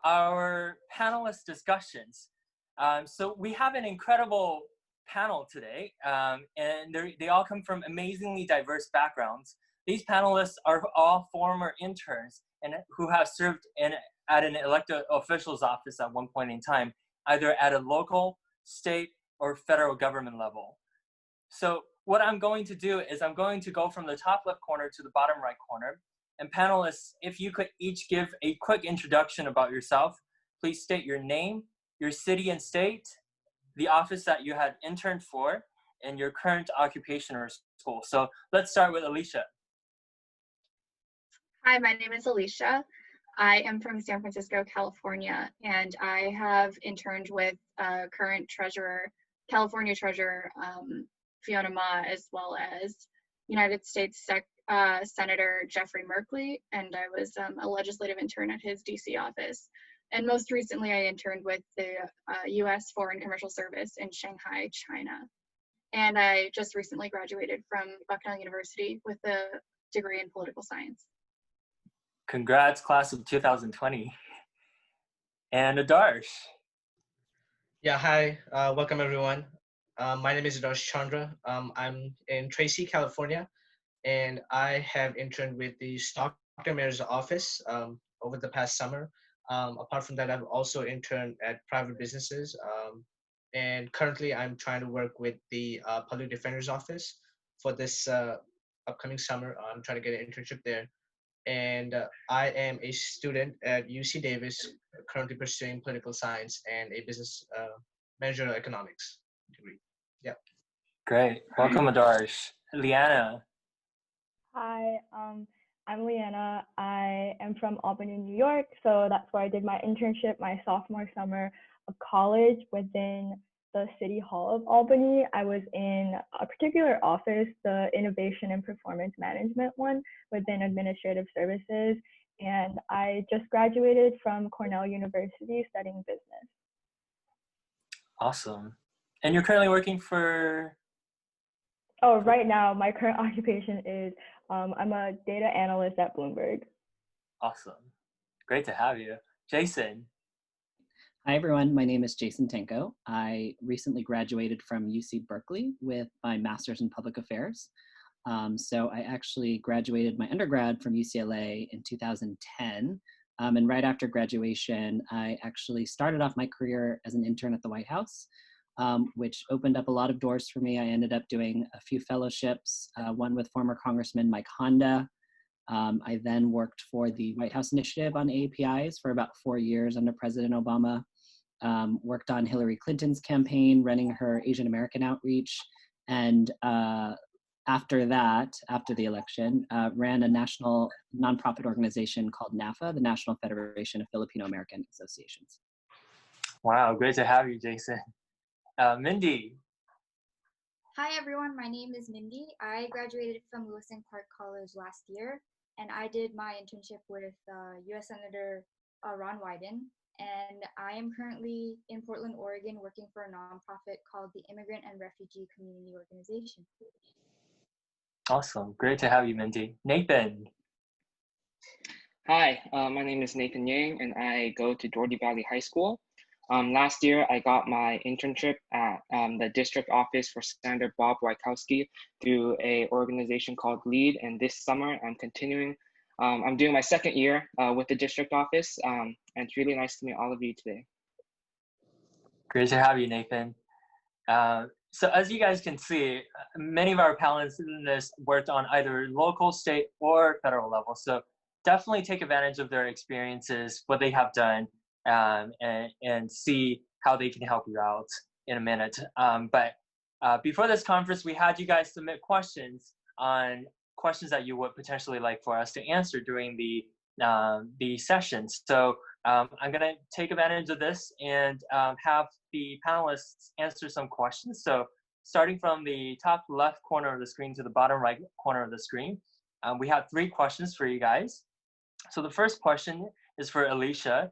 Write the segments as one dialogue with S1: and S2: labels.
S1: our panelist discussions. So we have an incredible panel today, and they all come from amazingly diverse backgrounds. These panelists are all former interns and who have served at an elected official's office at one point in time, either at a local, state, or federal government level. So what I'm going to do is I'm going to go from the top left corner to the bottom right corner. And panelists, if you could each give a quick introduction about yourself, please state your name, your city and state, the office that you had interned for, and your current occupation or school. So let's start with Alisha.
S2: Hi, my name is Alisha. I am from San Francisco, California, and I have interned with current treasurer, California Treasurer Fiona Ma, as well as United States Senator Jeffrey Merkley, and I was a legislative intern at his DC office. And most recently, I interned with the US Foreign Commercial Service in Shanghai, China. And I just recently graduated from Bucknell University with a degree in political science.
S1: Congrats, class of 2020. And Adarsh.
S3: Yeah, hi, welcome everyone. My name is Adarsh Chandra. I'm in Tracy, California, and I have interned with the Stockton Mayor's office over the past summer. Apart from that, I've also interned at private businesses. And currently I'm trying to work with the Public Defender's Office for this upcoming summer. I'm trying to get an internship there. And I am a student at UC Davis, currently pursuing political science and a business managerial economics degree. Yeah.
S1: Great. Welcome, Adarsh. Liana.
S4: Hi, I'm Liana. I am from Albany, New York. So that's where I did my internship my sophomore summer of college within the City Hall of Albany. I was in a particular office, the Innovation and Performance Management one within Administrative Services. And I just graduated from Cornell University studying business.
S1: Awesome. And you're currently working for?
S4: Oh, right now, my current occupation is I'm a data analyst at Bloomberg.
S1: Awesome. Great to have you. Jason.
S5: Hi, everyone. My name is Jason Tengco. I recently graduated from UC Berkeley with my master's in public affairs. So I actually graduated my undergrad from UCLA in 2010. And right after graduation, I actually started off my career as an intern at the White House, which opened up a lot of doors for me. I ended up doing a few fellowships, one with former Congressman Mike Honda. I then worked for the White House Initiative on APIs for about 4 years under President Obama. Worked on Hillary Clinton's campaign, running her Asian American outreach. And after that, after the election, ran a national nonprofit organization called NAFA, the National Federation of Filipino American Associations.
S1: Wow, great to have you, Jason. Mindy.
S6: Hi everyone, my name is Mindy. I graduated from Lewis and Clark College last year, and I did my internship with U.S. Senator Ron Wyden. And I am currently in Portland, Oregon, working for a nonprofit called the Immigrant and Refugee Community Organization.
S1: Awesome. Great to have you, Mindy. Nathan.
S7: Hi, my name is Nathan Yang, and I go to Doherty Valley High School. Last year, I got my internship at the district office for Senator Bob Wykowski through an organization called LEAD, and this summer I'm continuing. I'm doing my second year with the district office, and it's really nice to meet all of you today.
S1: Great to have you, Nathan. So as you guys can see, many of our panelists in this worked on either local, state, or federal level. So definitely take advantage of their experiences, what they have done, and see how they can help you out in a minute. But before this conference, we had you guys submit questions on questions that you would potentially like for us to answer during the sessions. So I'm gonna take advantage of this and have the panelists answer some questions. So starting from the top left corner of the screen to the bottom right corner of the screen, we have 3 questions for you guys. So the first question is for Alisha.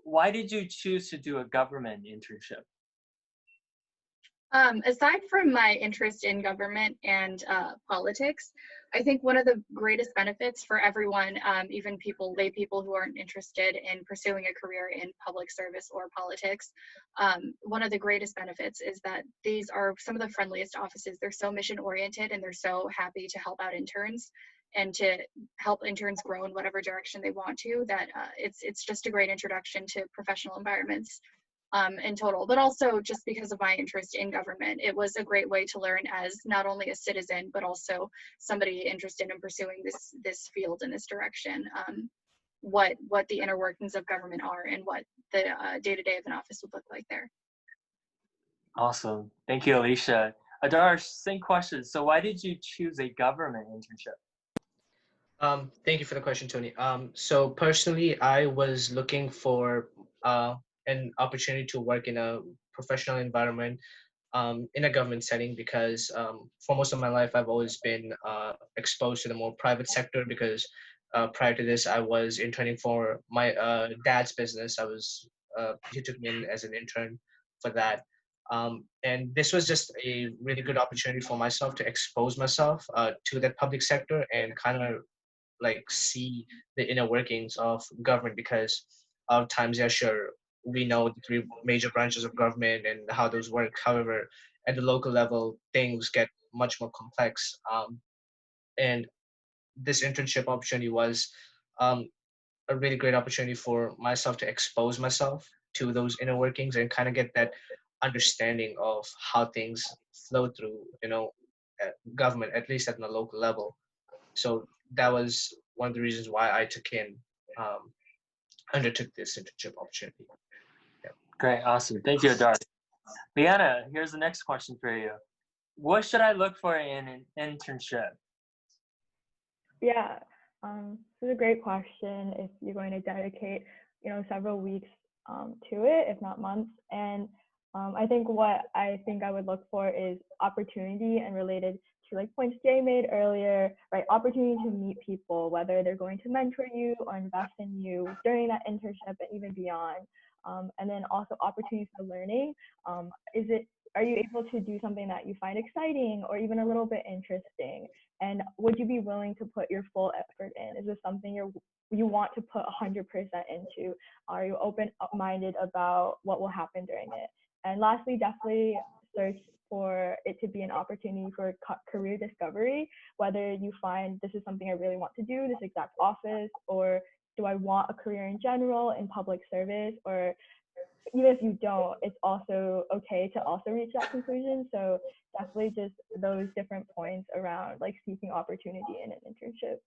S1: Why did you choose to do a government internship?
S2: Aside from my interest in government and politics, I think one of the greatest benefits for everyone, even lay people who aren't interested in pursuing a career in public service or politics, one of the greatest benefits is that these are some of the friendliest offices. They're so mission oriented and they're so happy to help out interns and to help interns grow in whatever direction they want to, that it's just a great introduction to professional environments in total, but also just because of my interest in government, it was a great way to learn as not only a citizen, but also somebody interested in pursuing this field in this direction, what the inner workings of government are and what the day-to-day of an office would look like there.
S1: Awesome. Thank you, Alisha. Adarsh, same question. So why did you choose a government internship?
S3: Thank you for the question, Tony. So personally, I was looking for an opportunity to work in a professional environment in a government setting because for most of my life, I've always been exposed to the more private sector because prior to this, I was interning for my dad's business. He took me in as an intern for that. And this was just a really good opportunity for myself to expose myself to that public sector and kind of like see the inner workings of government because a lot of times, yeah, sure, we know the three major branches of government and how those work. However, at the local level, things get much more complex. And this internship opportunity was a really great opportunity for myself to expose myself to those inner workings and kind of get that understanding of how things flow through, government, at least at the local level. So that was one of the reasons why I undertook this internship opportunity. Yeah.
S1: Great, awesome. Thank you, Adarsh. Liana, here's the next question for you. What should I look for in an internship?
S4: Yeah, this is a great question if you're going to dedicate, several weeks to it, if not months. And I think what I would look for is opportunity and related to like points Jay made earlier, right? Opportunity to meet people, whether they're going to mentor you or invest in you during that internship and even beyond. And then also opportunities for learning. Are you able to do something that you find exciting or even a little bit interesting? And would you be willing to put your full effort in? Is this something you want to put 100% into? Are you open-minded about what will happen during it? And lastly, definitely search for it to be an opportunity for career discovery, whether you find this is something I really want to do, this exact office, or do I want a career in general in public service, or even if you don't, it's also okay to also reach that conclusion. So definitely just those different points around like seeking opportunity in an internship.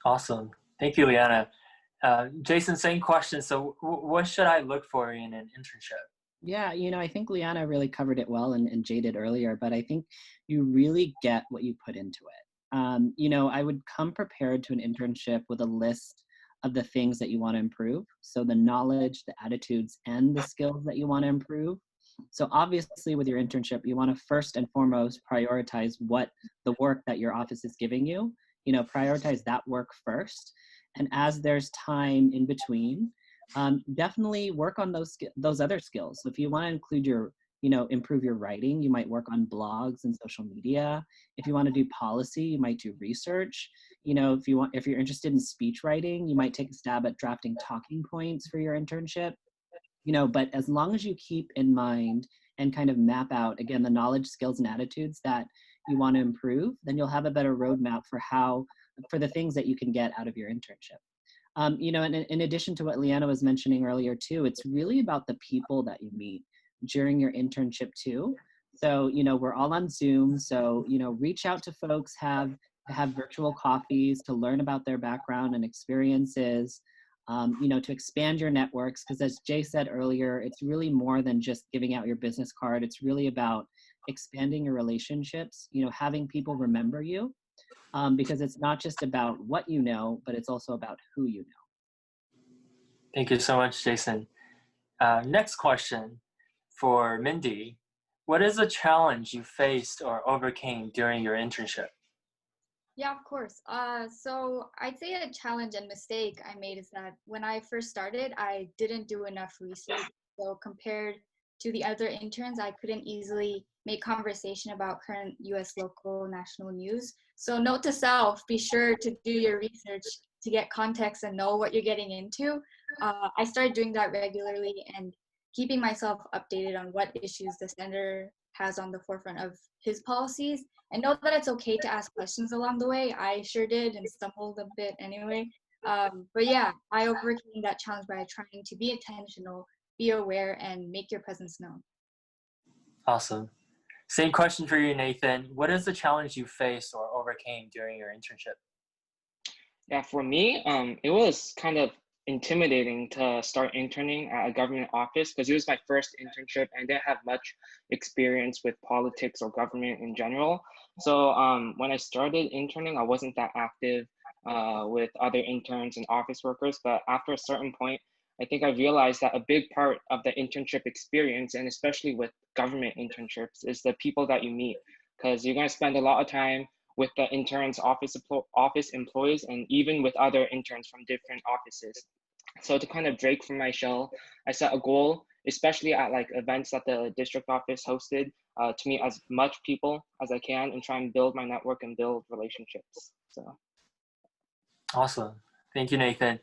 S1: Awesome. Thank you, Liana. Jason, same question. So what should I look for in an internship?
S5: Yeah, I think Liana really covered it well and Jay did earlier, but I think you really get what you put into it. I would come prepared to an internship with a list of the things that you want to improve. So the knowledge, the attitudes, and the skills that you want to improve. So obviously with your internship, you want to first and foremost prioritize what the work that your office is giving you, prioritize that work first. And as there's time in between, definitely work on those other skills. So if you want to include improve your writing, you might work on blogs and social media. If you want to do policy, you might do research. If you're interested in speech writing, you might take a stab at drafting talking points for your internship. But as long as you keep in mind and kind of map out, again, the knowledge, skills, and attitudes that you want to improve, then you'll have a better roadmap for the things that you can get out of your internship. And in addition to what Liana was mentioning earlier too, it's really about the people that you meet during your internship too. So, we're all on Zoom. So, reach out to folks, have virtual coffees to learn about their background and experiences, to expand your networks. Because as Jay said earlier, it's really more than just giving out your business card. It's really about expanding your relationships, having people remember you, because it's not just about what you know, but it's also about who you know.
S1: Thank you so much, Jason. Next question for Mindy. What is a challenge you faced or overcame during your internship?
S6: Yeah, of course. So I'd say a challenge and mistake I made is that when I first started, I didn't do enough research. So compared to the other interns, I couldn't easily make conversation about current US local national news. So note to self, be sure to do your research to get context and know what you're getting into. I started doing that regularly and keeping myself updated on what issues the senator has on the forefront of his policies, and know that it's okay to ask questions along the way. I sure did and stumbled a bit anyway. But yeah, I overcame that challenge by trying to be intentional, be aware, and make your presence known.
S1: Awesome. Same question for you, Nathan. What is the challenge you faced or overcame during your internship?
S7: Yeah, for me, it was kind of intimidating to start interning at a government office because it was my first internship and didn't have much experience with politics or government in general. So when I started interning, I wasn't that active with other interns and office workers. But after a certain point, I think I realized that a big part of the internship experience, and especially with government internships, is the people that you meet, because you're going to spend a lot of time with the interns, office employees, and even with other interns from different offices. So to kind of break from my shell, I set a goal, especially at like events that the district office hosted, to meet as much people as I can and try and build my network and build relationships. So.
S1: Awesome. Thank you, Nathan.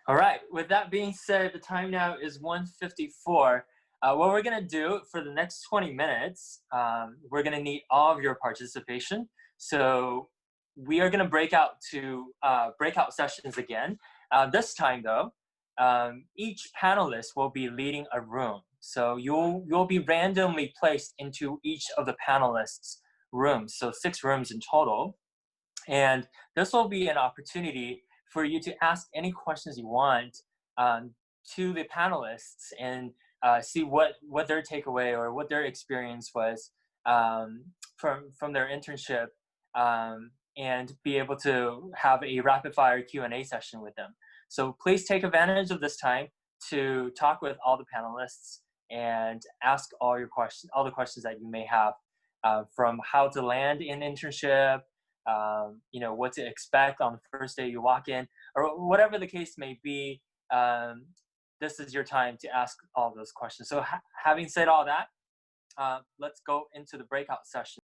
S1: All right, with that being said, the time now is 1:54. What we're gonna do for the next 20 minutes, we're gonna need all of your participation. So we are going to break out to breakout sessions again. This time, though, each panelist will be leading a room. So you'll be randomly placed into each of the panelists' rooms. So 6 rooms in total. And this will be an opportunity for you to ask any questions you want to the panelists and see what their takeaway or what their experience was from their internship. And be able to have a rapid fire Q&A session with them. So please take advantage of this time to talk with all the panelists and ask all the questions that you may have, from how to land in internship, what to expect on the first day you walk in, or whatever the case may be. This is your time to ask all those questions. So having said all that, let's go into the breakout session.